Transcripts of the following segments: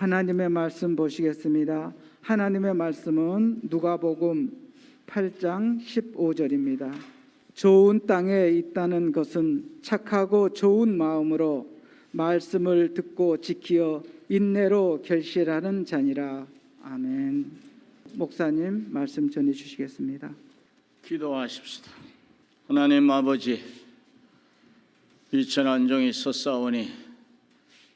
하나님의 말씀 보시겠습니다. 하나님의 말씀은 누가복음 8장 15절입니다. 좋은 땅에 있다는 것은 착하고 좋은 마음으로 말씀을 듣고 지키어 인내로 결실하는 자니라. 아멘. 목사님 말씀 전해 주시겠습니다. 기도하십시다. 하나님 아버지, 비천한 종이 섰사오니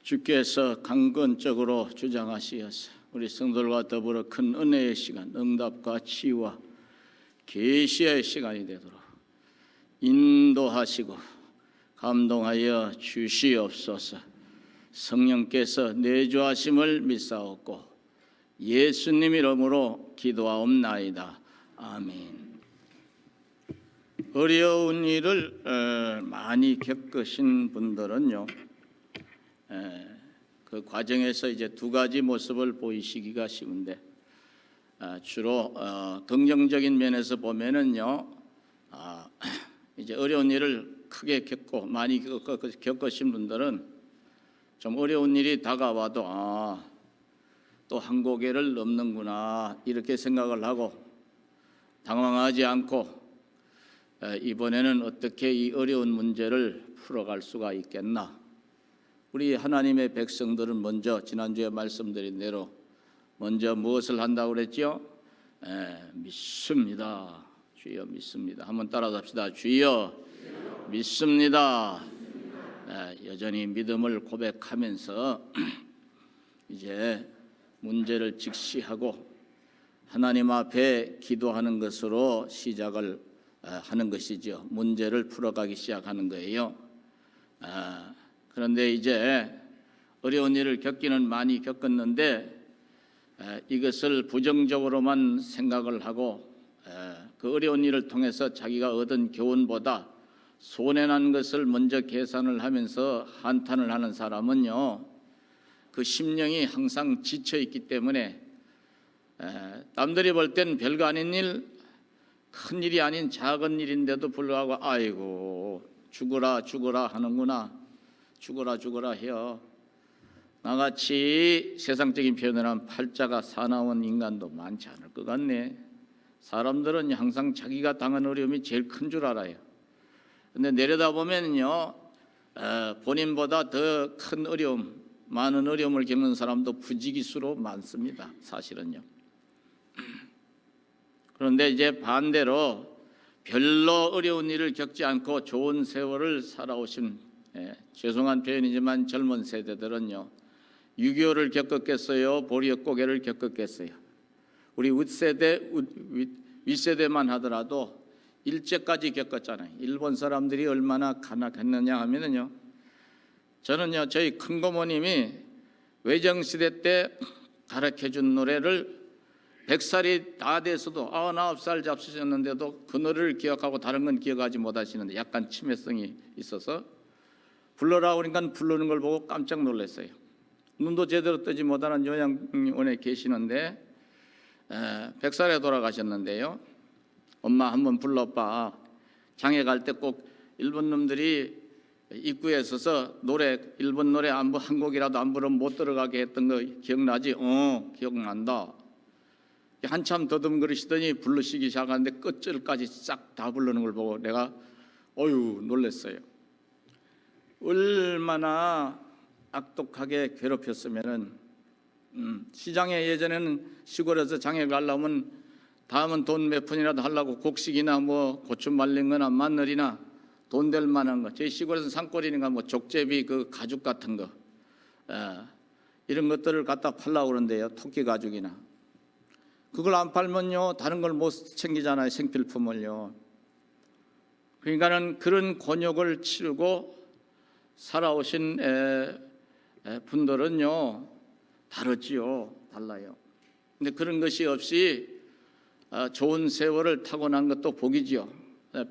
주께서 강건적으로 주장하시어서 우리 성도들과 더불어 큰 은혜의 시간, 응답과 치유와 계시의 시간이 되도록 인도하시고 감동하여 주시옵소서. 성령께서 내주하심을 믿사옵고 예수님 이름으로 기도하옵나이다. 아멘. 어려운 일을 많이 겪으신 분들은요, 그 과정에서 이제 두 가지 모습을 보이시기가 쉬운데, 주로 긍정적인 면에서 보면은요, 이제 어려운 일을 크게 겪고 많이 겪으신 분들은 좀 어려운 일이 다가와도 또 한 고개를 넘는구나 이렇게 생각을 하고 당황하지 않고 이번에는 어떻게 이 어려운 문제를 풀어갈 수가 있겠나. 우리 하나님의 백성들은 먼저 지난주에 말씀드린 대로 먼저 무엇을 한다고 그랬죠? 믿습니다. 주여 믿습니다. 한번 따라서 합시다. 주여 믿습니다. 여전히 믿음을 고백하면서 이제 문제를 직시하고 하나님 앞에 기도하는 것으로 시작을 하는 것이죠. 문제를 풀어가기 시작하는 거예요. 그런데 이제 어려운 일을 겪기는 많이 겪었는데 이것을 부정적으로만 생각을 하고 그 어려운 일을 통해서 자기가 얻은 교훈보다 손해난 것을 먼저 계산을 하면서 한탄을 하는 사람은요, 그 심령이 항상 지쳐 있기 때문에 남들이 볼 땐 별거 아닌 일, 큰 일이 아닌 작은 일인데도 불구하고 아이고 죽어라 죽어라 하는구나, 죽어라 죽어라 해요. 나같이 세상적인 표현을 하면 팔자가 사나운 인간도 많지 않을 것 같네. 사람들은 항상 자기가 당한 어려움이 제일 큰 줄 알아요. 근데 내려다보면요, 본인보다 더 큰 어려움, 많은 어려움을 겪는 사람도 부지기수로 많습니다. 사실은요. 그런데 이제 반대로 별로 어려운 일을 겪지 않고 좋은 세월을 살아오신, 죄송한 표현이지만 젊은 세대들은요, 6.25를 겪었겠어요? 보리역고개를 겪었겠어요? 우리 윗세대만 하더라도 일제까지 겪었잖아요. 일본 사람들이 얼마나 간악했느냐 하면은요, 저는요, 저희 큰고모님이 외정시대 때 가르쳐준 노래를 100살이 다 돼서도 99살 잡수셨는데도 그 노래를 기억하고 다른 건 기억하지 못하시는데 약간 치매성이 있어서 불러라 그러니까 부르는 걸 보고 깜짝 놀랐어요. 눈도 제대로 뜨지 못하는 요양원에 계시는데 100살에 돌아가셨는데요, 엄마 한번 불러봐. 장에 갈 때 꼭 일본 놈들이 입구에 서서 노래, 일본 노래 한 곡이라도 안 부르면 못 들어가게 했던 거 기억나지? 기억난다. 한참 더듬거리시더니 부르시기 시작하는데 끝절까지 싹 다 부르는 걸 보고 내가 놀랐어요. 얼마나 악독하게 괴롭혔으면은, 시장에 예전에는 시골에서 장에 가려면 다음은 돈 몇 푼이라도 하려고 곡식이나 뭐 고추 말린 거나 마늘이나 돈 될 만한 거, 저희 시골에서는 산골이니까 뭐 족제비 그 가죽 같은 거, 이런 것들을 갖다 팔려고 그러는데요, 토끼 가죽이나. 그걸 안 팔면요 다른 걸 못 챙기잖아요, 생필품을요. 그러니까는 그런 곤욕을 치르고 살아오신 분들은요 다르지요, 달라요. 근데 그런 것이 없이 좋은 세월을 타고난 것도 복이지요.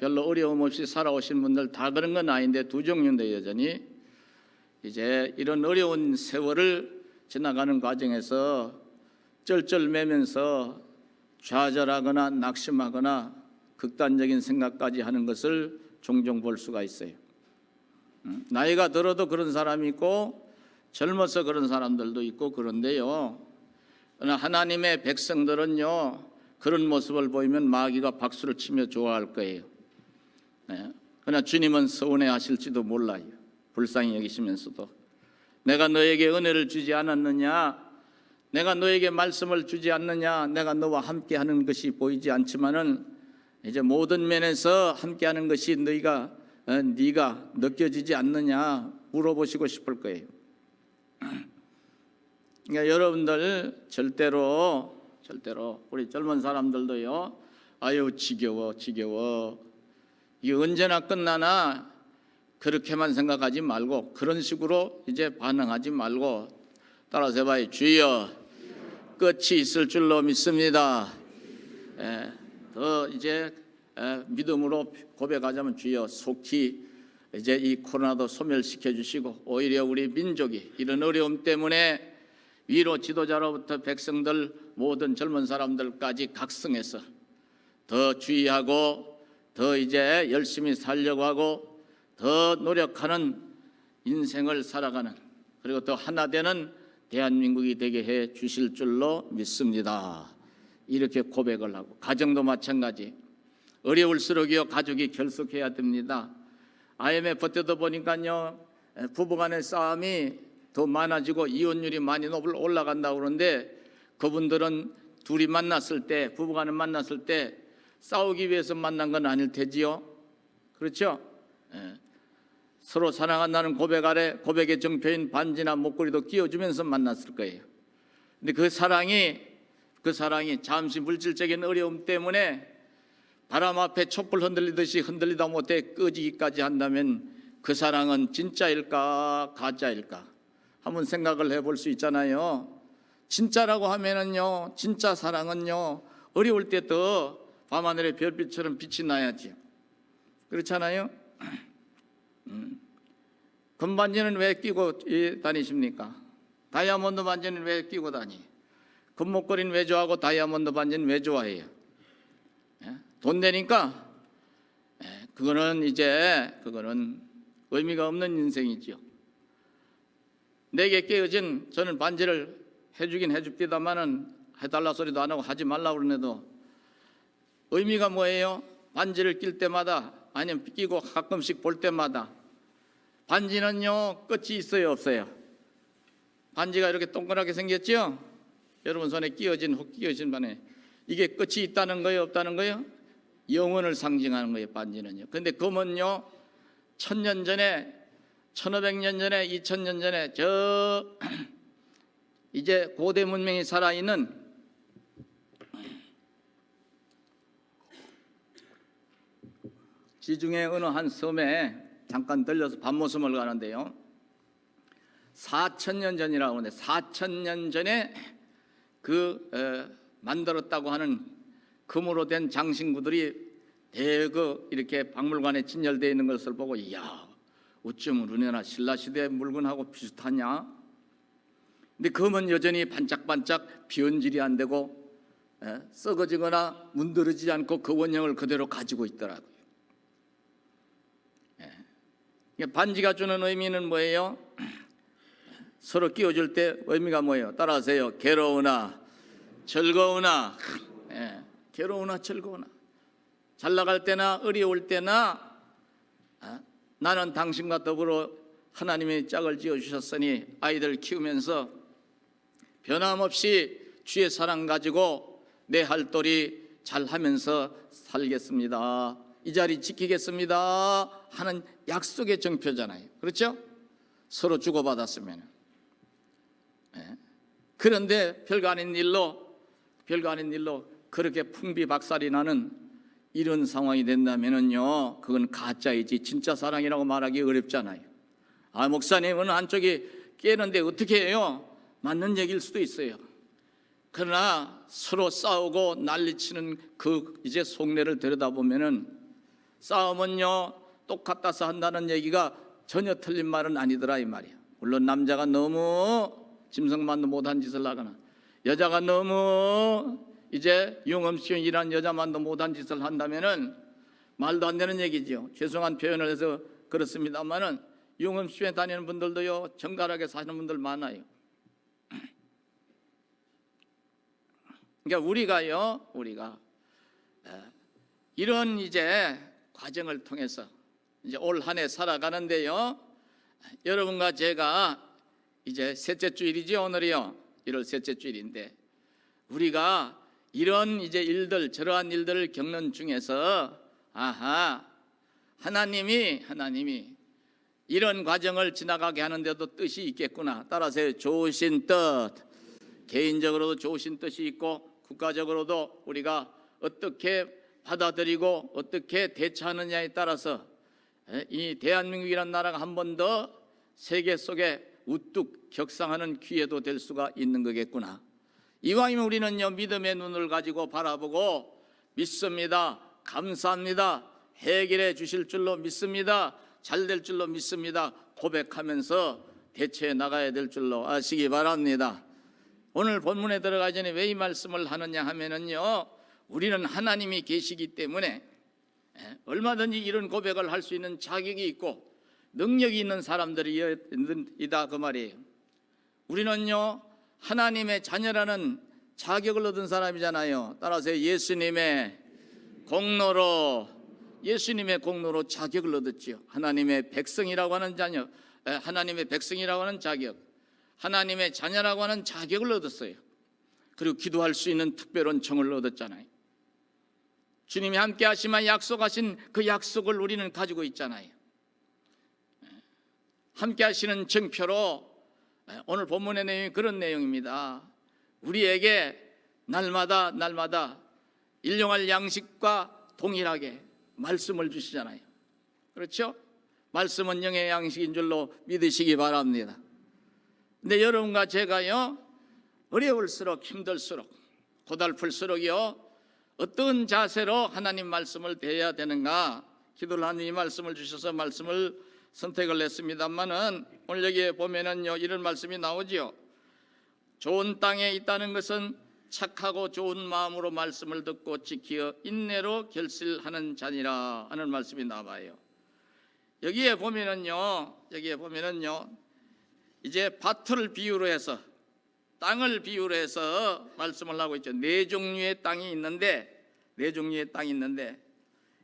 별로 어려움 없이 살아오신 분들 다 그런 건 아닌데 두 종류인데 여전히 이제 이런 어려운 세월을 지나가는 과정에서 쩔쩔매면서 좌절하거나 낙심하거나 극단적인 생각까지 하는 것을 종종 볼 수가 있어요. 나이가 들어도 그런 사람이 있고 젊어서 그런 사람들도 있고 그런데요. 그러나 하나님의 백성들은요, 그런 모습을 보이면 마귀가 박수를 치며 좋아할 거예요. 그러나 주님은 서운해 하실지도 몰라요. 불쌍히 여기시면서도 내가 너에게 은혜를 주지 않았느냐, 내가 너에게 말씀을 주지 않느냐, 내가 너와 함께하는 것이 보이지 않지만은 이제 모든 면에서 함께하는 것이 네가 느껴지지 않느냐 물어보시고 싶을 거예요. 그러니까 여러분들 절대로 우리 젊은 사람들도요, 아유 지겨워 이게 언제나 끝나나 그렇게만 생각하지 말고 그런 식으로 이제 반응하지 말고 따라서 해봐요. 주여, 끝이 있을 줄로 믿습니다. 더 이제 믿음으로 고백하자면 주여, 속히 이제 이 코로나도 소멸시켜 주시고 오히려 우리 민족이 이런 어려움 때문에 위로 지도자로부터 백성들 모든 젊은 사람들까지 각성해서 더 주의하고 더 이제 열심히 살려고 하고 더 노력하는 인생을 살아가는, 그리고 더 하나 되는 대한민국이 되게 해 주실 줄로 믿습니다. 이렇게 고백을 하고, 가정도 마찬가지. 어려울수록요 가족이 결속해야 됩니다. IMF 때도 보니까요 부부간의 싸움이 더 많아지고 이혼율이 많이 올라간다고 그러는데, 그분들은 둘이 만났을 때, 부부간에 만났을 때 싸우기 위해서 만난 건 아닐 테지요. 그렇죠? 서로 사랑한다는 고백 아래 고백의 정표인 반지나 목걸이도 끼워주면서 만났을 거예요. 근데 그 사랑이 잠시 물질적인 어려움 때문에 바람 앞에 촛불 흔들리듯이 흔들리다 못해 꺼지기까지 한다면 그 사랑은 진짜일까 가짜일까 한번 생각을 해볼 수 있잖아요. 진짜라고 하면은요, 진짜 사랑은요 어려울 때 더 밤하늘의 별빛처럼 빛이 나야지. 그렇잖아요. 금반지는 왜 끼고 다니십니까? 다이아몬드 반지는 왜 끼고 다니? 금목걸이는 왜 좋아하고 다이아몬드 반지는 왜 좋아해요? 돈 내니까? 그거는 의미가 없는 인생이지요. 내게 깨어진, 저는 반지를 해주긴 해줍디다마는 해달라 소리도 안 하고 하지 말라고 그러는데도 의미가 뭐예요? 반지를 낄 때마다, 아니면 끼고 가끔씩 볼 때마다 반지는요 끝이 있어요 없어요? 반지가 이렇게 동그랗게 생겼죠? 여러분 손에 훅 끼어진 반에 이게 끝이 있다는 거예요 없다는 거예요? 영혼을 상징하는 거예요 반지는요. 근데 금은요 1000년 전에, 1500년 전에, 2000년 전에 이제 고대 문명이 살아있는 지중해 어느 한 섬에 잠깐 들려서 밤모섬을 가는데요, 4000년 전이라고 하는데 4000년 전에 만들었다고 하는 금으로 된 장신구들이 대거 이렇게 박물관에 진열되어 있는 것을 보고, 이야 어쩌면 우리나라 신라시대 물건하고 비슷하냐? 근데 금은 여전히 반짝반짝 변질이 안 되고 썩어지거나 문드러지지 않고 그 원형을 그대로 가지고 있더라고요. 반지가 주는 의미는 뭐예요? 서로 끼워줄 때 의미가 뭐예요? 따라하세요. 괴로우나 즐거우나, 괴로우나 즐거우나, 잘 나갈 때나 어려울 때나 나는 당신과 더불어 하나님의 짝을 지어주셨으니 아이들 키우면서 변함없이 주의 사랑 가지고 내 할도리 잘하면서 살겠습니다, 이 자리 지키겠습니다 하는 약속의 정표잖아요. 그렇죠? 서로 주고받았으면. 그런데 별거 아닌 일로 그렇게 풍비박살이 나는 이런 상황이 된다면요, 그건 가짜이지 진짜 사랑이라고 말하기 어렵잖아요. 목사님은 한쪽이 깨는데 어떻게 해요? 맞는 얘기일 수도 있어요. 그러나 서로 싸우고 난리치는 이제 속내를 들여다보면은 싸움은요 똑같아서 한다는 얘기가 전혀 틀린 말은 아니더라 이 말이야. 물론 남자가 너무 짐승만도 못한 짓을 하거나 여자가 너무 이제 융엄시원이라는 여자만도 못한 짓을 한다면은 말도 안 되는 얘기죠. 죄송한 표현을 해서 그렇습니다만은 유흥업소에 다니는 분들도요 정갈하게 사는 분들 많아요. 그러니까 우리가 이런 이제 과정을 통해서 이제 올 한 해 살아가는데요, 여러분과 제가 이제 셋째 주일이죠. 오늘이요 1월 셋째 주일인데, 우리가 이런 이제 일들, 저러한 일들을 겪는 중에서 하나님이 이런 과정을 지나가게 하는데도 뜻이 있겠구나. 따라서 좋으신 뜻, 개인적으로도 좋으신 뜻이 있고 국가적으로도 우리가 어떻게 받아들이고 어떻게 대처하느냐에 따라서 이 대한민국이라는 나라가 한 번 더 세계 속에 우뚝 격상하는 기회도 될 수가 있는 거겠구나. 이왕이면 우리는요 믿음의 눈을 가지고 바라보고 믿습니다, 감사합니다, 해결해 주실 줄로 믿습니다, 잘 될 줄로 믿습니다 고백하면서 대처해 나가야 될 줄로 아시기 바랍니다. 오늘 본문에 들어가기 전에 왜 이 말씀을 하느냐 하면은요, 우리는 하나님이 계시기 때문에 얼마든지 이런 고백을 할 수 있는 자격이 있고 능력이 있는 사람들이다 그 말이에요. 우리는요 하나님의 자녀라는 자격을 얻은 사람이잖아요. 따라서 예수님의 공로로 자격을 얻었지요. 하나님의 백성이라고 하는 자녀, 하나님의 백성이라고 하는 자격, 하나님의 자녀라고 하는 자격을 얻었어요. 그리고 기도할 수 있는 특별한 청을 얻었잖아요. 주님이 함께 하시면 약속하신 그 약속을 우리는 가지고 있잖아요. 함께 하시는 증표로 오늘 본문의 내용이 그런 내용입니다. 우리에게 날마다 일용할 양식과 동일하게 말씀을 주시잖아요. 그렇죠? 말씀은 영의 양식인 줄로 믿으시기 바랍니다. 근데 여러분과 제가요 어려울수록 힘들수록 고달플수록요 어떤 자세로 하나님 말씀을 대해야 되는가, 기도를 하는 이 말씀을 주셔서 말씀을 선택을 했습니다만은, 오늘 여기에 보면은요 이런 말씀이 나오지요. 좋은 땅에 있다는 것은 착하고 좋은 마음으로 말씀을 듣고 지키어 인내로 결실하는 자니라 하는 말씀이 나와요. 여기에 보면은요 이제 밭을 비유로 해서, 땅을 비유로 해서 말씀을 하고 있죠. 네 종류의 땅이 있는데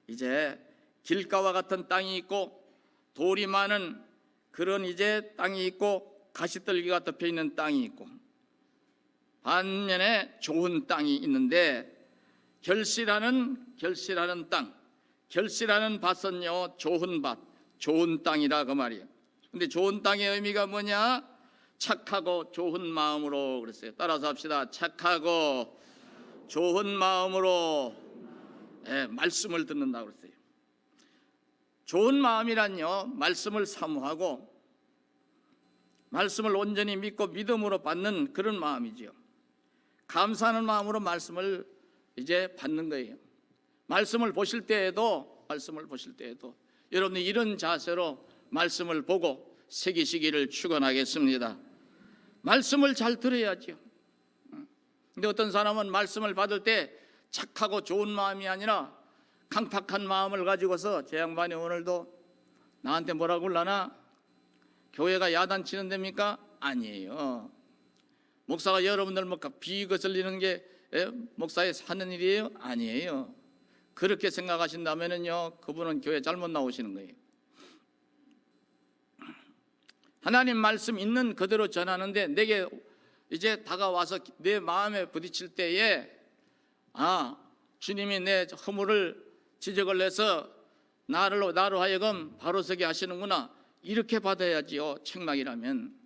이제 길가와 같은 땅이 있고 돌이 많은 그런 이제 땅이 있고 가시떨기가 덮여 있는 땅이 있고, 반면에 좋은 땅이 있는데 결실하는 땅, 결실하는 밭은요 좋은 밭, 좋은 땅이라 그 말이에요. 근데 좋은 땅의 의미가 뭐냐? 착하고 좋은 마음으로 그랬어요. 따라서 합시다. 착하고 좋은 마음으로 말씀을 듣는다고 그랬어요. 좋은 마음이란요 말씀을 사모하고 말씀을 온전히 믿고 믿음으로 받는 그런 마음이지요. 감사하는 마음으로 말씀을 이제 받는 거예요. 말씀을 보실 때에도 여러분이 이런 자세로 말씀을 보고 새기시기를 축원하겠습니다. 말씀을 잘 들어야죠. 근데 어떤 사람은 말씀을 받을 때 착하고 좋은 마음이 아니라 강팍한 마음을 가지고서, 제 양반이 오늘도 나한테 뭐라고 그러나? 교회가 야단치는 데입니까? 아니에요. 목사가 여러분들 뭐 비거슬리는 게 목사의 하는 일이에요? 아니에요. 그렇게 생각하신다면요 그분은 교회 잘못 나오시는 거예요. 하나님 말씀 있는 그대로 전하는데 내게 이제 다가와서 내 마음에 부딪힐 때에 주님이 내 허물을 지적을 해서 나로 하여금 바로 서게 하시는구나, 이렇게 받아야지요. 책망이라면.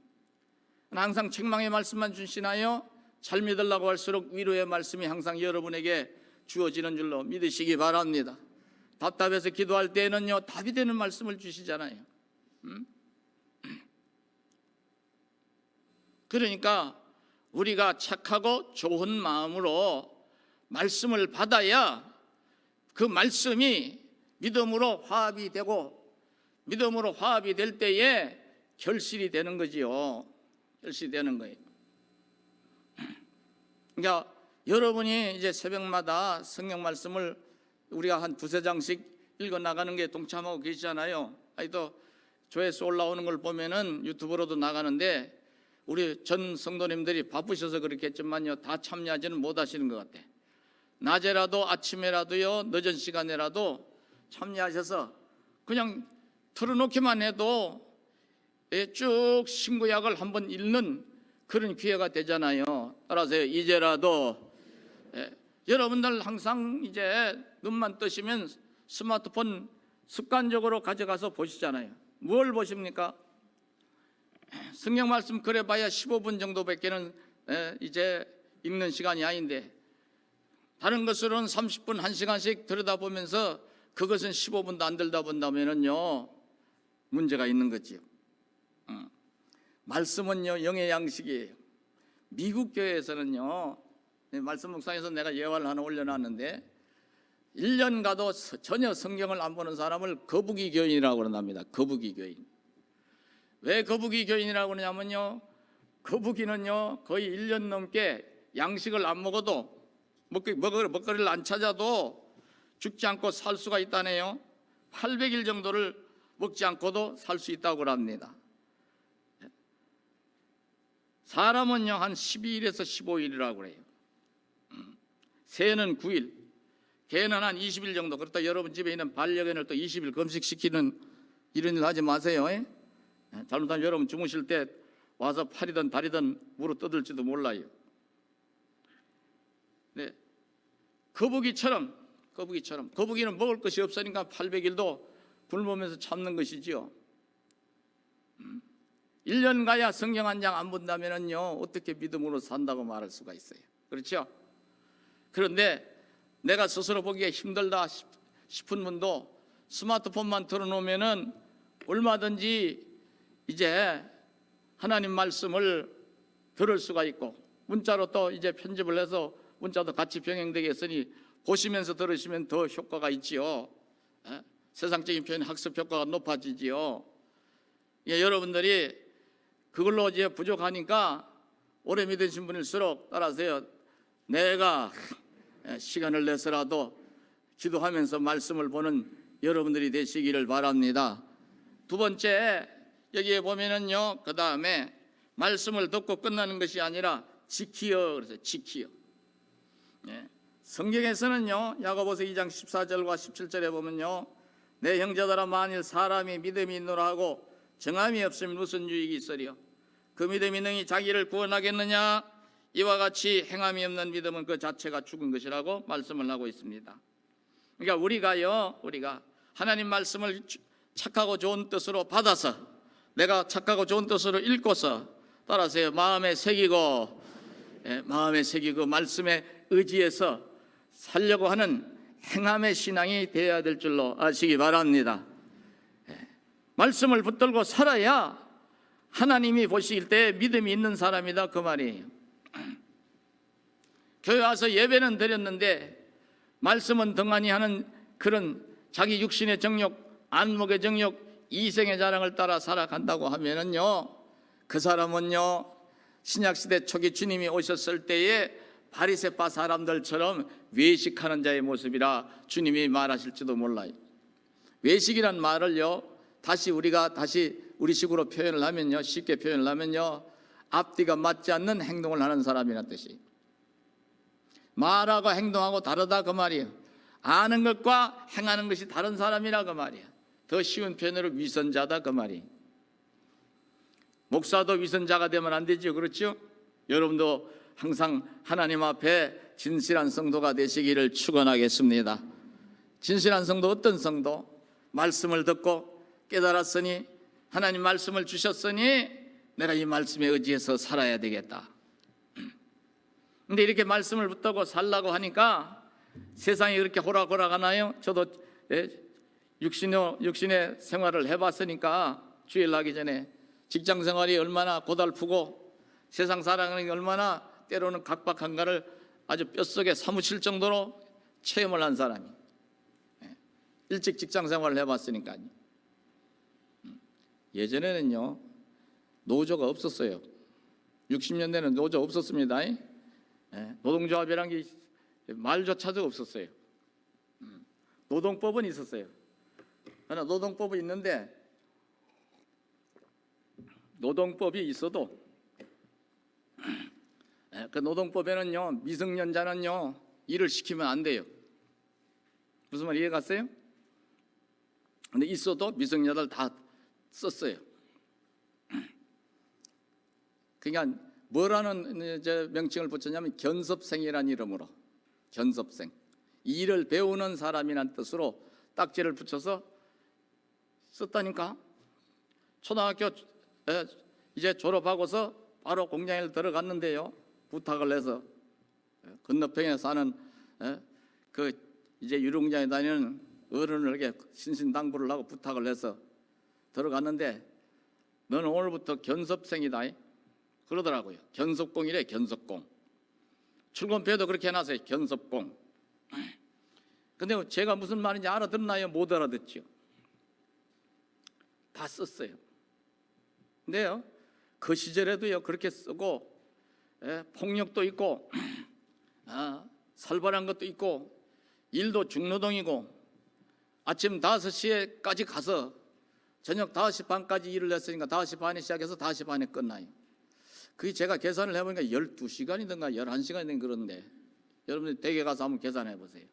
항상 책망의 말씀만 주시나요? 잘 믿으려고 할수록 위로의 말씀이 항상 여러분에게 주어지는 줄로 믿으시기 바랍니다. 답답해서 기도할 때는요 답이 되는 말씀을 주시잖아요. 그러니까 우리가 착하고 좋은 마음으로 말씀을 받아야 그 말씀이 믿음으로 화합이 되고, 믿음으로 화합이 될 때에 결실이 되는 거지요. 결실이 되는 거예요. 그러니까 여러분이 이제 새벽마다 성경 말씀을 우리가 한 두세 장씩 읽어 나가는 게 동참하고 계시잖아요. 또 조회수 올라오는 걸 보면은 유튜브로도 나가는데 우리 전 성도님들이 바쁘셔서 그렇겠지만요, 다 참여하지는 못하시는 것 같아. 낮에라도 아침에라도요, 늦은 시간에라도 참여하셔서 그냥 틀어놓기만 해도 쭉 신구약을 한번 읽는 그런 기회가 되잖아요. 따라서 이제라도 여러분들 항상 이제 눈만 뜨시면 스마트폰 습관적으로 가져가서 보시잖아요. 뭘 보십니까? 성경 말씀 그래봐야 15분 정도밖에는 이제 읽는 시간이 아닌데, 다른 것으로는 30분, 1시간씩 들여다보면서 그것은 15분도 안 들다 본다면요, 문제가 있는 거지요. 말씀은요, 영의 양식이에요. 미국 교회에서는요, 말씀 묵상에서 내가 예화를 하나 올려놨는데 1년 가도 전혀 성경을 안 보는 사람을 거북이 교인이라고 그런답니다. 거북이 교인. 왜 거북이 교인이라고 그러냐면요, 거북이는요 거의 1년 넘게 양식을 안 먹어도 먹거리를 안 찾아도 죽지 않고 살 수가 있다네요. 800일 정도를 먹지 않고도 살 수 있다고 합니다. 사람은요 한 12일에서 15일이라고 그래요. 새는 9일, 개는 한 20일 정도. 그렇다 여러분 집에 있는 반려견을 또 20일 금식시키는 이런 일 하지 마세요. 잘못하면 여러분 주무실 때 와서 팔이든 다리든 물어 뜯을지도 몰라요. 네. 거북이처럼 거북이는 먹을 것이 없으니까 800일도 굶으면서 참는 것이지요. 1년 가야 성경 한 장 안 본다면요 어떻게 믿음으로 산다고 말할 수가 있어요. 그렇죠? 그런데 내가 스스로 보기에 힘들다 싶은 분도 스마트폰만 틀어놓으면은 얼마든지 이제 하나님 말씀을 들을 수가 있고, 문자로 또 이제 편집을 해서 문자도 같이 병행되겠으니 보시면서 들으시면 더 효과가 있지요. 세상적인 표현 학습 효과가 높아지지요. 여러분들이 그걸로 이제 부족하니까 오래 믿으신 분일수록 따라서요, 내가 시간을 내서라도 기도하면서 말씀을 보는 여러분들이 되시기를 바랍니다. 두 번째, 여기에 보면은요, 그 다음에 말씀을 듣고 끝나는 것이 아니라 지키어, 그래서 지키어. 성경에서는요, 야고보서 2장 14절과 17절에 보면요, 내 형제들아 만일 사람이 믿음이 있노라 하고 정함이 없으면 무슨 유익이 있으리요? 그 믿음이 능히 자기를 구원하겠느냐? 이와 같이 행함이 없는 믿음은 그 자체가 죽은 것이라고 말씀을 하고 있습니다. 그러니까 우리가 하나님 말씀을 착하고 좋은 뜻으로 받아서, 내가 착하고 좋은 뜻으로 읽고서 따라서 마음에 새기고 말씀에 의지해서 살려고 하는 행함의 신앙이 되어야 될 줄로 아시기 바랍니다. 말씀을 붙들고 살아야 하나님이 보실 때 믿음이 있는 사람이다, 그 말이에요. 교회 와서 예배는 드렸는데 말씀은 등한히 하는 그런 자기 육신의 정욕, 안목의 정욕, 이생의 자랑을 따라 살아간다고 하면은요, 그 사람은요 신약시대 초기 주님이 오셨을 때에 바리새파 사람들처럼 외식하는 자의 모습이라 주님이 말하실지도 몰라요. 외식이란 말을요 우리가 우리식으로 표현을 하면요, 쉽게 표현을 하면요, 앞뒤가 맞지 않는 행동을 하는 사람이라는 뜻이. 말하고 행동하고 다르다 그 말이에요. 아는 것과 행하는 것이 다른 사람이라 그 말이에요. 더 쉬운 표현으로 위선자다 그 말이에요. 목사도 위선자가 되면 안 되죠, 그렇죠? 여러분도 항상 하나님 앞에 진실한 성도가 되시기를 축원하겠습니다. 진실한 성도, 어떤 성도? 말씀을 듣고 깨달았으니, 하나님 말씀을 주셨으니 내가 이 말씀에 의지해서 살아야 되겠다. 근데 이렇게 말씀을 붙들고 살라고 하니까 세상이 그렇게 호락호락하나요? 저도 육신의 생활을 해봤으니까 주일 하기 전에 직장 생활이 얼마나 고달프고 세상 살아가는 게 얼마나 때로는 각박한가를 아주 뼛속에 사무칠 정도로 체험을 한 사람이, 일찍 직장 생활을 해봤으니까요. 예전에는요 노조가 없었어요. 60년대는 노조 없었습니다. 노동조합이란 게 말조차도 없었어요. 노동법은 있었어요. 하나 노동법은 있는데 노동법이 있어도 그 노동법에는요, 미성년자는요 일을 시키면 안 돼요. 무슨 말 이해 갔어요? 근데 있어도 미성년자들 다 썼어요. 그러니까 뭐라는 이제 명칭을 붙였냐면 견섭생이라는 이름으로, 견섭생, 일을 배우는 사람이라는 뜻으로 딱지를 붙여서 썼다니까. 초등학교 이제 졸업하고서 바로 공장에 들어갔는데요, 부탁을 해서 건너편에 사는 그 이제 유흥장에 다니는 어른을 이렇게 신신당부를 하고 부탁을 해서 들어갔는데, 너는 오늘부터 견섭생이다 그러더라고요. 견섭공이래. 견섭공. 출근표에도 그렇게 해놨어요. 견섭공. 근데 제가 무슨 말인지 알아듣나요? 못 알아듣죠. 다 썼어요. 근데요, 그 시절에도요 그렇게 쓰고, 폭력도 있고 살벌한 것도 있고, 일도 중노동이고, 아침 5시에까지 가서 저녁 5시 반까지 일을 했으니까 5시 반에 시작해서 5시 반에 끝나요. 그게 제가 계산을 해보니까 12시간이든가 11시간이든 그런데, 여러분들 댁에 가서 한번 계산해 보세요.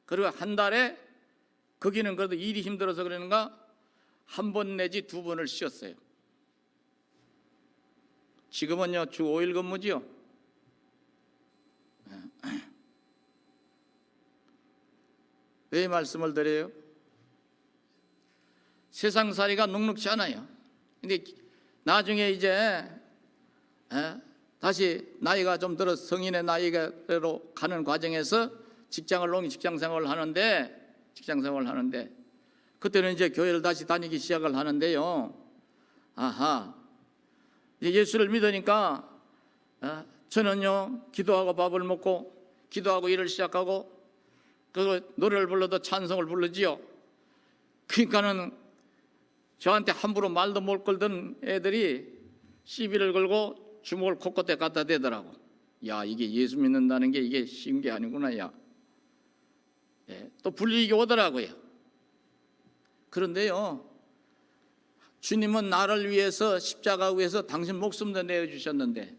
그리고 한 달에 거기는 그래도 일이 힘들어서 그러는가 한 번 내지 2번을 쉬었어요. 지금은요 주 5일 근무지요. 왜 말씀을 드려요? 세상살이가 녹록지 않아요. 근데 나중에 이제 다시 나이가 좀 들어 성인의 나이로 가는 과정에서 직장 생활을 하는데 그때는 이제 교회를 다시 다니기 시작을 하는데요. 이제 예수를 믿으니까 저는요 기도하고 밥을 먹고 기도하고 일을 시작하고 그 노래를 불러도 찬송을 부르지요. 그러니까는 저한테 함부로 말도 못 걸던 애들이 시비를 걸고 주먹을 코끝에 갖다 대더라고. 야, 이게 예수 믿는다는 게 이게 쉬운 게 아니구나. 야, 또 불리게 오더라고요. 그런데요, 주님은 나를 위해서 십자가 위에서 당신 목숨도 내어주셨는데,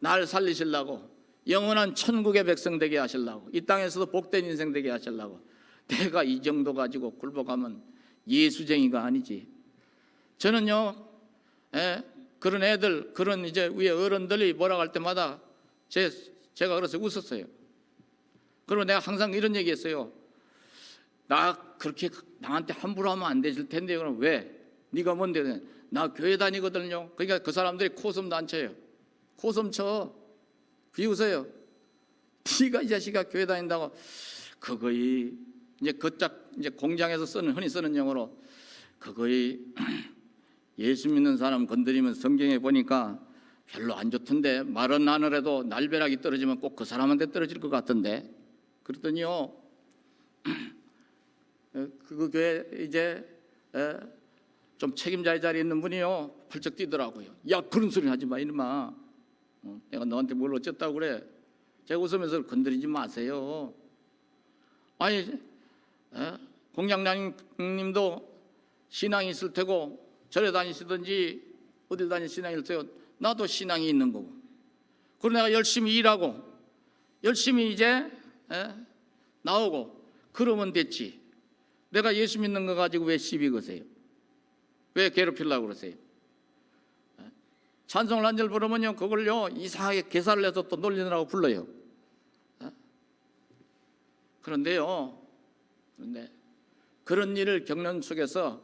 날 살리시려고, 영원한 천국의 백성 되게 하시려고, 이 땅에서도 복된 인생 되게 하시려고, 내가 이 정도 가지고 굴복하면 예수쟁이가 아니지. 저는요, 그런 애들, 그런 이제 위에 어른들이 뭐라고 할 때마다 제가 그래서 웃었어요. 그리고 내가 항상 이런 얘기했어요. 나 그렇게 나한테 함부로 하면 안 되실 텐데. 그럼 왜? 네가 뭔데? 나 교회 다니거든요. 그러니까 그 사람들이 코숨도 안 쳐요. 코숨 쳐. 비웃어요. 네가 이 자식아 교회 다닌다고. 그거이 이제 그짝 이제 공장에서 흔히 쓰는 용어로 그거이 예수 믿는 사람 건드리면 성경에 보니까 별로 안 좋던데, 말은 하늘에도 날벼락이 떨어지면 꼭 그 사람한테 떨어질 것 같던데. 그랬더니요, 그 교회 이제 좀 책임자의 자리에 있는 분이요 펄쩍 뛰더라고요. 야, 그런 소리 하지 마 이놈아. 내가 너한테 뭘 어쨌다고 그래. 제가 웃으면서 건드리지 마세요. 아니, 공장장님도 신앙이 있을 테고 절에 다니시든지 어딜 다니시 신앙이 있을 테고 나도 신앙이 있는 거고, 그리고 내가 열심히 일하고 열심히 이제 나오고 그러면 됐지. 내가 예수 믿는 거 가지고 왜 시비 거세요? 왜 괴롭히려고 그러세요? 찬송을 한 절 부르면요 그걸요 이상하게 계산을 해서 또 놀리느라고 불러요. 그런데 그런 일을 겪는 속에서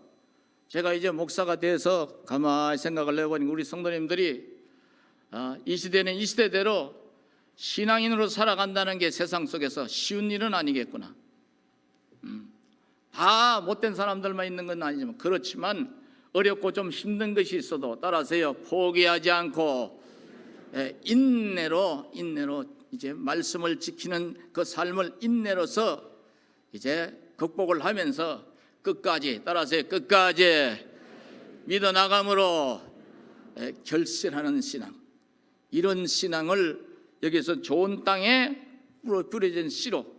제가 이제 목사가 돼서 가만히 생각을 해보니 우리 성도님들이 이 시대는 이 시대대로 신앙인으로 살아간다는 게 세상 속에서 쉬운 일은 아니겠구나. 다 못된 사람들만 있는 건 아니지만, 그렇지만 어렵고 좀 힘든 것이 있어도 따라서요 포기하지 않고 인내로 이제 말씀을 지키는 그 삶을 인내로서 이제 극복을 하면서 끝까지, 따라서요 끝까지 믿어나감으로 결실하는 신앙, 이런 신앙을 여기서 좋은 땅에 뿌려진 씨로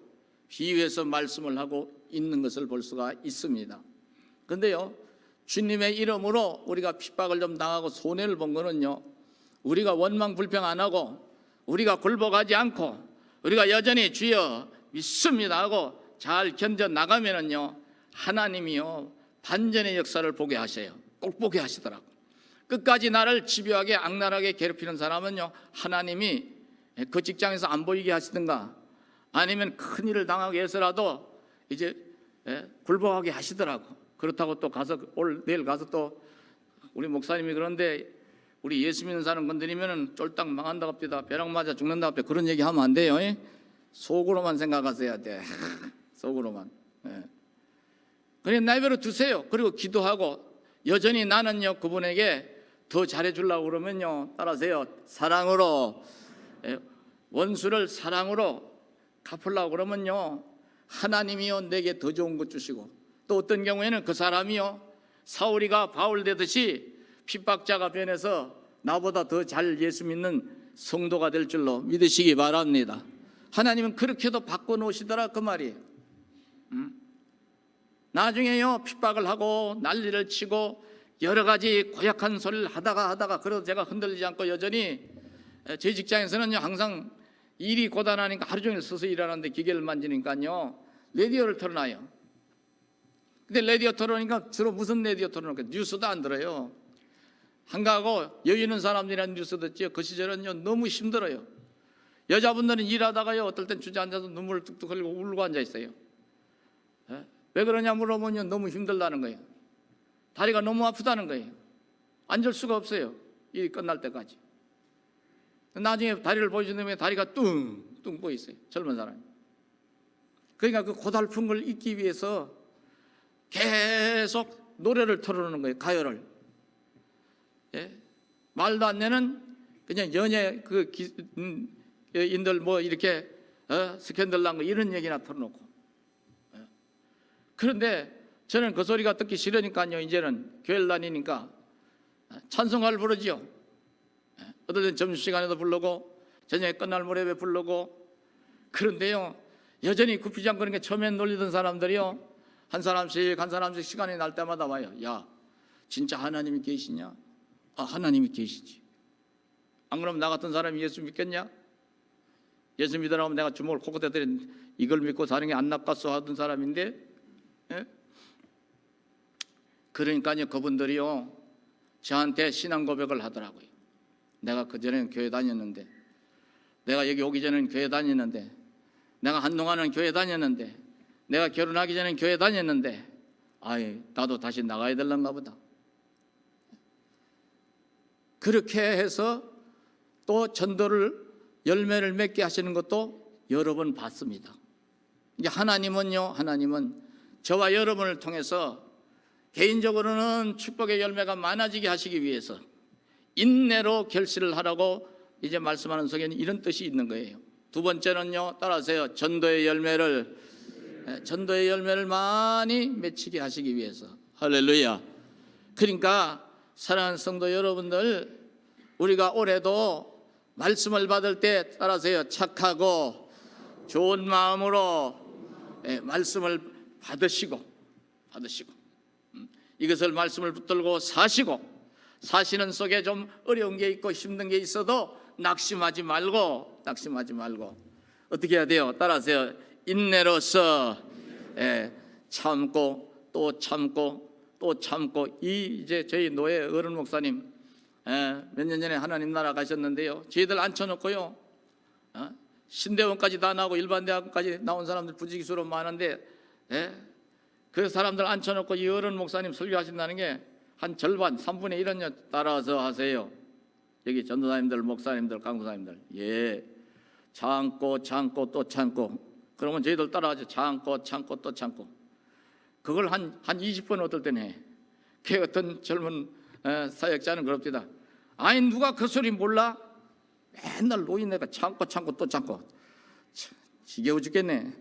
비유해서 말씀을 하고 있는 것을 볼 수가 있습니다. 그런데요 주님의 이름으로 우리가 핍박을 좀 당하고 손해를 본 거는요, 우리가 원망 불평 안 하고 우리가 굴복하지 않고 우리가 여전히 주여 믿습니다 하고 잘 견뎌 나가면은요, 하나님이요 반전의 역사를 보게 하셔요. 꼭 보게 하시더라고. 끝까지 나를 집요하게 악랄하게 괴롭히는 사람은요, 하나님이 그 직장에서 안 보이게 하시든가 아니면 큰 일을 당하게 해서라도 이제 굴복하게 하시더라고. 그렇다고 또 가서 내일 가서 또 우리 목사님이 그런데 우리 예수 믿는 사람 건드리면은 쫄딱 망한다고 합니다. 벼락 맞아 죽는다고 합니다. 그런 얘기 하면 안 돼요. 속으로만 생각하셔야 돼. 속으로만. 그냥 나이대로 두세요. 그리고 기도하고 여전히 나는요 그분에게 더 잘해주려고 그러면요, 따라하세요. 사랑으로, 원수를 사랑으로 갚으려고 그러면요, 하나님이요 내게 더 좋은 것 주시고, 또 어떤 경우에는 그 사람이요 사울이가 바울 되듯이 핍박자가 변해서 나보다 더 잘 예수 믿는 성도가 될 줄로 믿으시기 바랍니다. 하나님은 그렇게도 바꿔놓으시더라 그 말이에요. 나중에요 핍박을 하고 난리를 치고 여러 가지 고약한 소리를 하다가 그래도 제가 흔들리지 않고 여전히, 제 직장에서는요 항상 일이 고단하니까 하루 종일 서서 일하는데 기계를 만지니까요 라디오를 틀어놔요. 근데 라디오 틀어놓으니까 주로 무슨 라디오 틀어놓을까요? 뉴스도 안 들어요. 한가하고 여유 있는 사람들이란 뉴스 듣지요. 그 시절은요 너무 힘들어요. 여자분들은 일하다가요 어떨 땐 주저앉아서 눈물을 뚝뚝 흘리고 울고 앉아있어요. 왜 그러냐 물어보면요 너무 힘들다는 거예요. 다리가 너무 아프다는 거예요. 앉을 수가 없어요. 일이 끝날 때까지. 나중에 다리를 보여준 다음에 다리가 뚱뚱 보이세요. 젊은 사람이. 그러니까 그 고달픈 걸 잊기 위해서 계속 노래를 틀어놓는 거예요. 가요를. 말도 안 되는 그냥 연예 인들 뭐 이렇게 스캔들 난 거 이런 얘기나 틀어놓고. 그런데 저는 그 소리가 듣기 싫으니까요 이제는 교회를 다니니까 찬송가를 부르지요. 어떨 땐 점심시간에도 부르고 저녁에 끝날 무렵에 부르고. 그런데요 여전히 굽히지 않고 그러니까 처음엔 놀리던 사람들이요 한 사람씩 시간이 날 때마다 와요. 야 진짜 하나님이 계시냐? 아 하나님이 계시지. 안 그러면 나 같은 사람이 예수 믿겠냐? 예수 믿으라고 하면 내가 주먹을 코코대 들인 이걸 믿고 사는 게 안 나빴어 하던 사람인데, 그러니까요 그분들이요 저한테 신앙 고백을 하더라고요. 내가 그전에는 교회 다녔는데, 내가 여기 오기 전에는 교회 다녔는데, 내가 한동안은 교회 다녔는데, 내가 결혼하기 전에는 교회 다녔는데, 아이 나도 다시 나가야 될란가 보다. 그렇게 해서 또 전도를 열매를 맺게 하시는 것도 여러 번 봤습니다. 이제 하나님은 저와 여러분을 통해서 개인적으로는 축복의 열매가 많아지게 하시기 위해서 인내로 결실을 하라고 이제 말씀하는 속에는 이런 뜻이 있는 거예요. 두 번째는요, 따라하세요. 전도의 열매를 많이 맺히게 하시기 위해서. 할렐루야. 그러니까 사랑하는 성도 여러분들, 우리가 올해도 말씀을 받을 때 따라서요 착하고 좋은 마음으로 말씀을 받으시고 이것을 말씀을 붙들고 사시는 속에 좀 어려운 게 있고 힘든 게 있어도 낙심하지 말고 어떻게 해야 돼요? 따라서요 인내로서 참고 또 참고. 이제 저희 노예 어른 목사님 몇 년 전에 하나님 나라 가셨는데요, 저희들 앉혀놓고요 신대원까지 다 나오고 일반대학까지 나온 사람들 부지기수로 많은데, 그 사람들 앉혀놓고 이 어른 목사님 설교하신다는 게 한 절반 3분의 1은요 따라서 하세요. 여기 전도사님들, 목사님들, 강도사님들. 참고 또 참고. 그러면 저희들 따라하죠. 참고 또 참고. 그걸 한 20번 어떨 때는 해. 그 어떤 젊은 사역자는 그럽니다. 아니 누가 그 소리 몰라? 맨날 노인네가 참고 또 참고. 지겨워 죽겠네.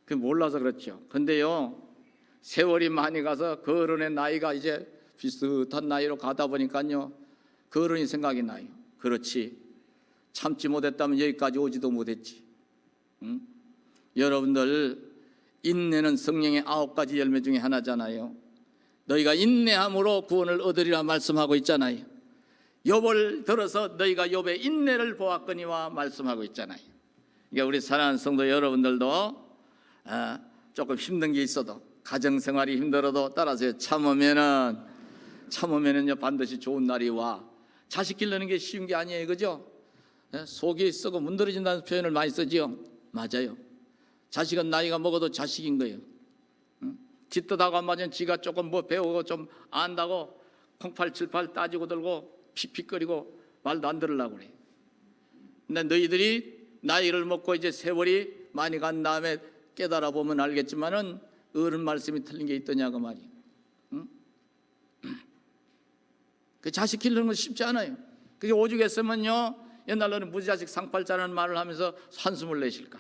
그 몰라서 그렇죠. 근데요 세월이 많이 가서 그 어른의 나이가 이제 비슷한 나이로 가다 보니까요 그 어른이 생각이 나요. 그렇지, 참지 못했다면 여기까지 오지도 못했지. 여러분들 인내는 성령의 9가지 열매 중에 하나잖아요. 너희가 인내함으로 구원을 얻으리라 말씀하고 있잖아요. 욥을 들어서 너희가 욥의 인내를 보았거니와 말씀하고 있잖아요. 그러니까 우리 사랑하는 성도 여러분들도 조금 힘든 게 있어도, 가정생활이 힘들어도 따라서 참으면은요 반드시 좋은 날이 와. 자식 기르는 게 쉬운 게 아니에요, 그죠? 속이 썩어 문드러진다는 표현을 많이 쓰지요. 맞아요. 자식은 나이가 먹어도 자식인 거예요. 짖듯하고 안 맞으면 지가 조금 뭐 배우고 좀 안다고 콩팔칠팔 따지고 들고 픽픽거리고 말도 안 들으려고 그래. 근데 너희들이 나이를 먹고 이제 세월이 많이 간 다음에 깨달아 보면 알겠지만은 어른 말씀이 틀린 게 있더냐고 말이에요. 그 자식 기르는 건 쉽지 않아요. 그게 오죽했으면요 옛날에는 무자식 상팔자라는 말을 하면서 한숨을 내실까.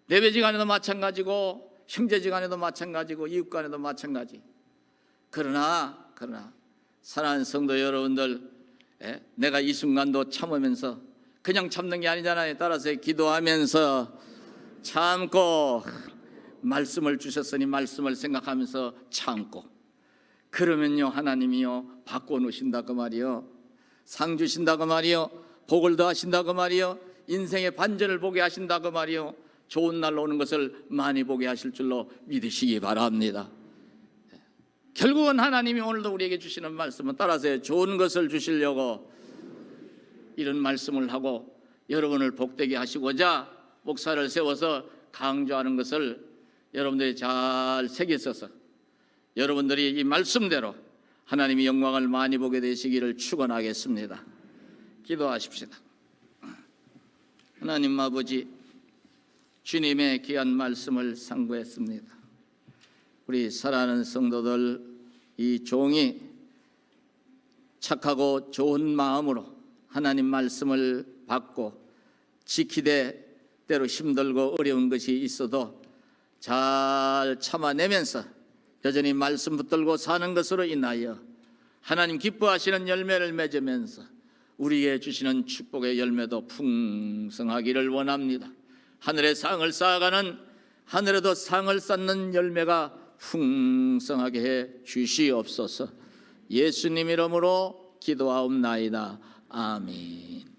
내배지간에도 마찬가지고 형제지간에도 마찬가지고 이웃간에도 마찬가지. 그러나 사랑하는 성도 여러분들, 내가 이 순간도 참으면서, 그냥 참는 게 아니잖아요. 따라서 기도하면서 참고, 말씀을 주셨으니 말씀을 생각하면서 참고, 그러면요 하나님이요 바꿔놓으신다 그 말이요, 상 주신다 그 말이요, 복을 더하신다 그 말이요, 인생의 반전을 보게 하신다 그 말이요, 좋은 날 오는 것을 많이 보게 하실 줄로 믿으시기 바랍니다. 결국은 하나님이 오늘도 우리에게 주시는 말씀은 따라서 좋은 것을 주시려고 이런 말씀을 하고 여러분을 복되게 하시고자 목사를 세워서 강조하는 것을 여러분들이 잘 새기셔서 여러분들이 이 말씀대로 하나님의 영광을 많이 보게 되시기를 축원하겠습니다. 기도하십시다. 하나님 아버지, 주님의 귀한 말씀을 상고했습니다. 우리 사랑하는 성도들, 이 종이 착하고 좋은 마음으로 하나님 말씀을 받고 지키되 때로 힘들고 어려운 것이 있어도 잘 참아내면서 여전히 말씀 붙들고 사는 것으로 인하여 하나님 기뻐하시는 열매를 맺으면서 우리에게 주시는 축복의 열매도 풍성하기를 원합니다. 하늘에 상을 쌓아가는, 하늘에도 상을 쌓는 열매가 풍성하게 해 주시옵소서. 예수님 이름으로 기도하옵나이다. 아멘.